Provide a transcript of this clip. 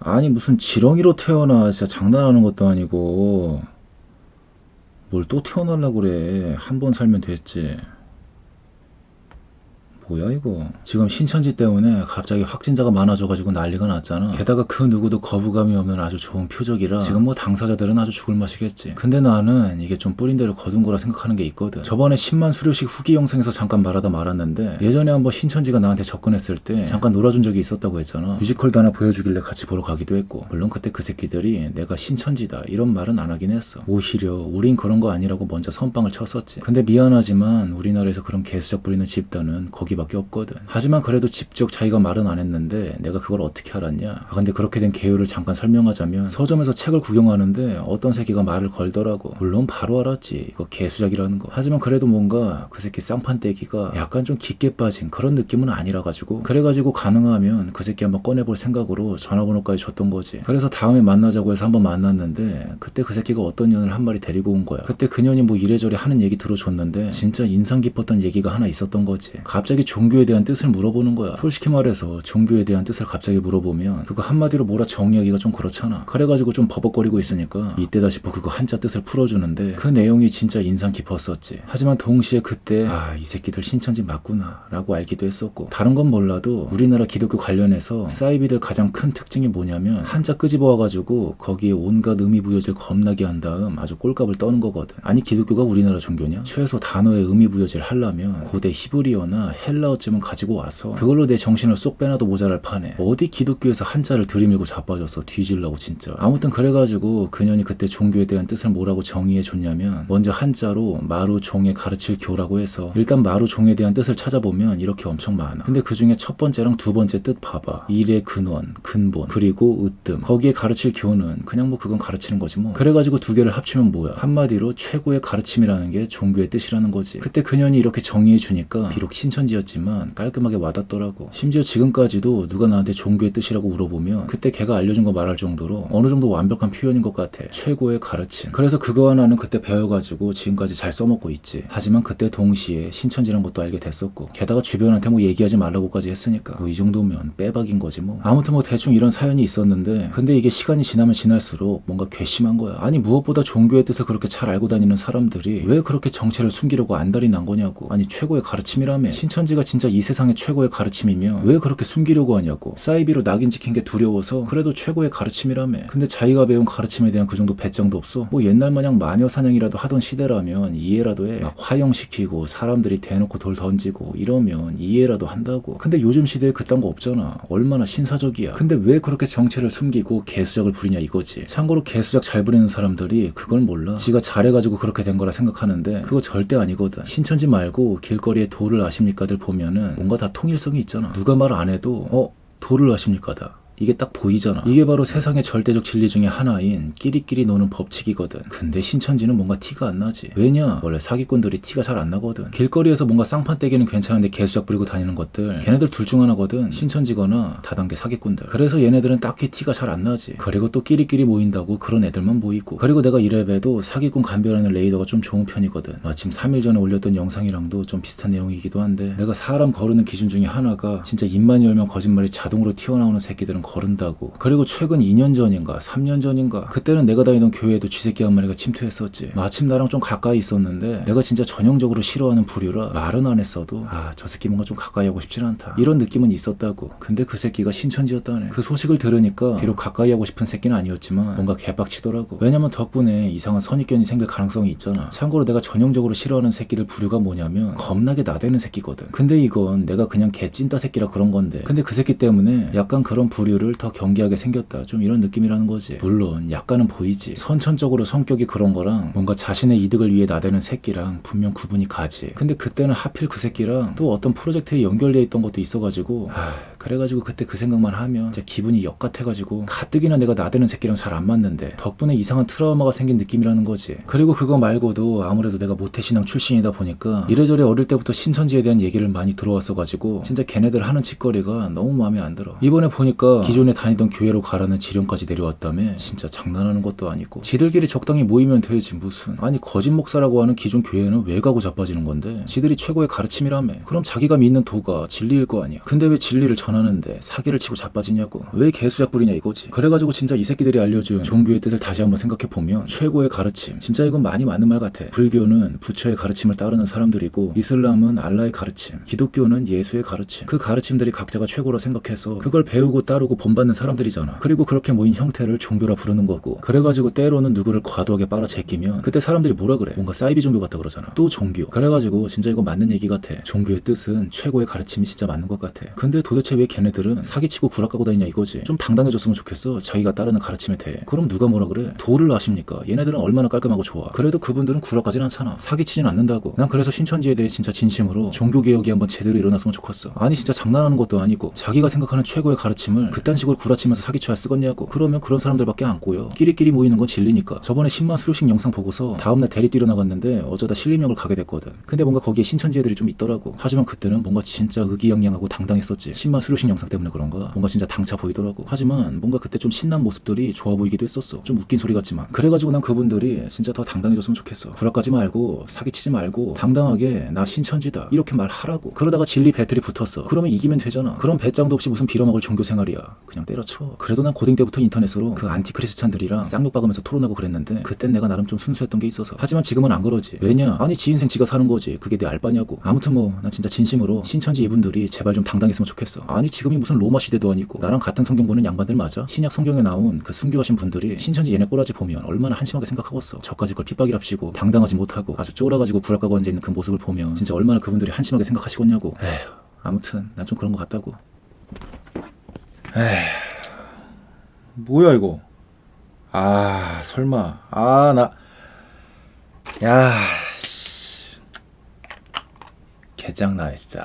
아니 무슨 지렁이로 태어나. 진짜 장난하는 것도 아니고 뭘 또 태어나려고 그래. 한 번 살면 됐지. 뭐야 이거. 지금 신천지 때문에 갑자기 확진자가 많아져가지고 난리가 났잖아. 게다가 그 누구도 거부감이 없는 아주 좋은 표적이라 지금 뭐 당사자들은 아주 죽을 맛이겠지. 근데 나는 이게 좀 뿌린 대로 거둔 거라 생각하는 게 있거든. 저번에 10만 수료식 후기 영상에서 잠깐 말하다 말았는데, 예전에 한번 신천지가 나한테 접근했을 때 잠깐 놀아준 적이 있었다고 했잖아. 뮤지컬도 하나 보여주길래 같이 보러 가기도 했고, 물론 그때 그 새끼들이 내가 신천지다 이런 말은 안 하긴 했어. 오히려 우린 그런 거 아니라고 먼저 선빵을 쳤었지. 근데 미안하지만 우리나라에서 그런 개수작 부리는 집단은 거기 밖에 없거든. 하지만 그래도 직접 자기가 말은 안 했는데 내가 그걸 어떻게 알았냐. 근데 그렇게 된 개요를 잠깐 설명하자면, 서점에서 책을 구경하는데 어떤 새끼가 말을 걸더라고. 물론 바로 알았지, 이거 개수작이라는 거. 하지만 그래도 뭔가 그 새끼 쌍판떼기가 약간 좀 깊게 빠진 그런 느낌은 아니라 가지고, 그래가지고 가능하면 그 새끼 한번 꺼내볼 생각으로 전화번호까지 줬던 거지. 그래서 다음에 만나자고 해서 한번 만났는데, 그때 그 새끼가 어떤 년을 한 마리 데리고 온 거야. 그때 그년이 뭐 이래저래 하는 얘기 들어줬는데 진짜 인상 깊었던 얘기가 하나 있었던 거지. 갑자기 종교에 대한 뜻을 물어보는 거야. 솔직히 말해서 종교에 대한 뜻을 갑자기 물어보면 그거 한마디로 뭐라 정의하기가 좀 그렇잖아. 그래가지고 좀 버벅거리고 있으니까 이때다 싶어 그거 한자 뜻을 풀어주는데, 그 내용이 진짜 인상 깊었었지. 하지만 동시에 그때 이 새끼들 신천지 맞구나 라고 알기도 했었고, 다른 건 몰라도 우리나라 기독교 관련해서 사이비들 가장 큰 특징이 뭐냐면, 한자 끄집어와가지고 거기에 온갖 의미부여질 겁나게 한 다음 아주 꼴값을 떠는 거거든. 아니 기독교가 우리나라 종교냐? 최소 단어에 의미부여질 하려면 고대 히브리어나 헬라어쯤은 가지고 와서 그걸로 내 정신을 쏙 빼놔도 모자랄 판에 어디 기독교에서 한자를 들이밀고 자빠져서 뒤질라고 진짜. 아무튼 그래가지고 그년이 그때 종교에 대한 뜻을 뭐라고 정의해줬냐면, 먼저 한자로 마루종에 가르칠 교라고 해서, 일단 마루종에 대한 뜻을 찾아보면 이렇게 엄청 많아. 근데 그 중에 첫 번째랑 두 번째 뜻 봐봐. 일의 근원, 근본, 그리고 으뜸. 거기에 가르칠 교는 그냥 뭐 그건 가르치는 거지 뭐. 그래가지고 두 개를 합치면 뭐야? 한마디로 최고의 가르침이라는 게 종교의 뜻이라는 거지. 그때 그년이 이렇게 정의해주니까 비록 신천지였지만 깔끔하게 와닿더라고. 심지어 지금까지도 누가 나한테 종교의 뜻이라고 물어보면 그때 걔가 알려준 거 말할 정도로 어느 정도 완벽한 표현인 것 같아. 최고의 가르침. 그래서 그거 하나는 그때 배워가지고 지금까지 잘 써먹고 있지. 하지만 그때 동시에 신천지란 것도 알게 됐었고, 게다가 주변한테 뭐 얘기하지 말라고까지 했으니까 뭐 이 정도면 빼박인 거지 뭐. 아무튼 뭐 대충 이런 사연이 있었는데, 근데 이게 시간이 지나면 지날수록 뭔가 괘씸한 거야. 아니 무엇보다 종교의 뜻을 그렇게 잘 알고 다니는 사람들이 왜 그렇게 정체를 숨기려고 안달이 난 거냐고. 아니 최고의 가르침이라며. 신천지가 진짜 이 세상의 최고의 가르침이면 왜 그렇게 숨기려고 하냐고. 사이비로 낙인 찍힌 게 두려워서 그래도 최고의 가르침이라며. 근데 자기가 배운 가르침에 대한 그 정도 배짱도 없어. 뭐 옛날 마냥 마녀 사냥이라도 하던 시대라면 이해라도 해. 막 화형시키고 사람들이 대놓고 돌 던지고 이러면 이해라도 한다고. 근데 요즘 시대에 그딴 거 없잖아. 얼마나 신사적이야. 근데 왜 그렇게 정체를 숨기고 개수작을 부리냐 이거지. 참고로 개수작 잘 부리는 사람들이 그걸 몰라. 지가 잘해가지고 그렇게 된 거라 생각하는데 그거 절대 아니거든. 신천지 말고 길거리에 도를 아십니까들 보면은 뭔가 다 통일성이 있잖아. 누가 말 안 해도 도를 아십니까다. 이게 딱 보이잖아. 이게 바로 세상의 절대적 진리 중에 하나인 끼리끼리 노는 법칙이거든. 근데 신천지는 뭔가 티가 안 나지. 왜냐? 원래 사기꾼들이 티가 잘 안 나거든. 길거리에서 뭔가 쌍판 떼기는 괜찮은데 개수작 부리고 다니는 것들, 걔네들 둘 중 하나거든. 신천지거나 다단계 사기꾼들. 그래서 얘네들은 딱히 티가 잘 안 나지. 그리고 또 끼리끼리 모인다고 그런 애들만 모이고. 그리고 내가 이래봬도 사기꾼 감별하는 레이더가 좀 좋은 편이거든. 마침 3일 전에 올렸던 영상이랑도 좀 비슷한 내용이기도 한데, 내가 사람 거르는 기준 중에 하나가 진짜 입만 열면 거짓말이 자동으로 튀어나오는 새끼들은 거른다고. 그리고 최근 2년 전인가 3년 전인가 그때는 내가 다니던 교회에도 쥐새끼 한 마리가 침투했었지. 마침 나랑 좀 가까이 있었는데 내가 진짜 전형적으로 싫어하는 부류라 말은 안 했어도 저 새끼 뭔가 좀 가까이 하고 싶진 않다 이런 느낌은 있었다고. 근데 그 새끼가 신천지였다네. 그 소식을 들으니까 비록 가까이 하고 싶은 새끼는 아니었지만 뭔가 개빡치더라고. 왜냐면 덕분에 이상한 선입견이 생길 가능성이 있잖아. 참고로 내가 전형적으로 싫어하는 새끼들 부류가 뭐냐면 겁나게 나대는 새끼거든. 근데 이건 내가 그냥 개 찐따 새끼라 그런 건데, 근데 그 새끼 때문에 약간 그런 부류를 더 경계하게 생겼다, 좀 이런 느낌이라는 거지. 물론 약간은 보이지. 선천적으로 성격이 그런 거랑 뭔가 자신의 이득을 위해 나대는 새끼랑 분명 구분이 가지. 근데 그때는 하필 그 새끼랑 또 어떤 프로젝트에 연결돼 있던 것도 있어가지고 그래가지고 그때 그 생각만 하면 진짜 기분이 역같아가지고, 가뜩이나 내가 나대는 새끼랑 잘 안 맞는데 덕분에 이상한 트라우마가 생긴 느낌이라는 거지. 그리고 그거 말고도 아무래도 내가 모태신앙 출신이다 보니까 이래저래 어릴 때부터 신천지에 대한 얘기를 많이 들어왔어가지고 진짜 걔네들 하는 짓거리가 너무 마음에 안 들어. 이번에 보니까 기존에 다니던 교회로 가라는 지령까지 내려왔다며. 진짜 장난하는 것도 아니고. 지들끼리 적당히 모이면 되지 무슨. 아니 거짓 목사라고 하는 기존 교회는 왜 가고 자빠지는 건데. 지들이 최고의 가르침이라며. 그럼 자기가 믿는 도가 진리일 거 아니야. 근데 왜 진리를 전하지 전하는데 사기를 치고 자빠지냐고. 왜 개수작 부리냐 이거지. 그래가지고 진짜 이 새끼들이 알려준 종교의 뜻을 다시 한번 생각해보면 최고의 가르침, 진짜 이건 많이 맞는 말 같아. 불교는 부처의 가르침을 따르는 사람들이고, 이슬람은 알라의 가르침, 기독교는 예수의 가르침. 그 가르침들이 각자가 최고라 생각해서 그걸 배우고 따르고 본받는 사람들이잖아. 그리고 그렇게 모인 형태를 종교라 부르는 거고, 그래가지고 때로는 누구를 과도하게 빨아제끼면 그때 사람들이 뭐라 그래? 뭔가 사이비 종교 같다 그러잖아. 또 종교. 그래가지고 진짜 이거 맞는 얘기 같아. 종교의 뜻은 최고의 가르침이 진짜 맞는 것 같아. 근데 도대체 왜 걔네들은 사기치고 구락하고 다니냐 이거지. 좀 당당해졌으면 좋겠어. 자기가 따르는 가르침에 대해. 그럼 누가 뭐라 그래? 도를 아십니까? 얘네들은 얼마나 깔끔하고 좋아. 그래도 그분들은 구락하진 않잖아. 사기치진 않는다고. 난 그래서 신천지에 대해 진짜 진심으로 종교개혁이 한번 제대로 일어났으면 좋겠어. 아니 진짜 장난하는 것도 아니고 자기가 생각하는 최고의 가르침을 그딴 식으로 구라치면서 사기쳐야 쓰겠냐고. 그러면 그런 사람들밖에 안 꼬여. 끼리끼리 모이는 건 진리니까. 저번에 10만 수료식 영상 보고서 다음날 대리 뛰러 나갔는데 어쩌다 신림역을 가게 됐거든. 근데 뭔가 거기에 신천지 애들이 좀 있더라고. 하지만 그때는 뭔가 진짜 의기양양하고 당당했었지. 10만 수료식 영상 때문에 그런가? 뭔가 진짜 당차 보이더라고. 하지만 뭔가 그때 좀 신난 모습들이 좋아 보이기도 했었어. 좀 웃긴 소리 같지만. 그래가지고 난 그분들이 진짜 더 당당해졌으면 좋겠어. 구락하지 말고 사기치지 말고 당당하게 나 신천지다 이렇게 말하라고. 그러다가 진리 배틀이 붙었어. 그러면 이기면 되잖아. 그럼 배짱도 없이 무슨 빌어먹을 종교 생활이야. 그냥 때려쳐. 그래도 난 고딩 때부터 인터넷으로 그 안티크리스찬들이랑 쌍욕 박으면서 토론하고 그랬는데 그땐 내가 나름 좀 순수했던 게 있어서. 하지만 지금은 안 그러지. 왜냐? 아니 지 인생 지가 사는 거지. 그게 내 알바냐고. 아무튼 뭐 난 진짜 진심으로 신천지 이분들이 제발 좀 당당했으면 좋겠어. 아니 지금이 무슨 로마 시대도 아니고 나랑 같은 성경 보는 양반들 맞아? 신약 성경에 나온 그 순교하신 분들이 신천지 얘네 꼬라지 보면 얼마나 한심하게 생각하겠어. 저까지 그걸 핍박이랍시고 당당하지 못하고 아주 쫄아가지고 구락가고 앉아있는 그 모습을 보면 진짜 얼마나 그분들이 한심하게 생각하시겠냐고. 에휴, 아무튼 난 좀 그런 것 같다고. 에휴, 뭐야 이거. 아 설마. 야 씨, 개짱나네 진짜.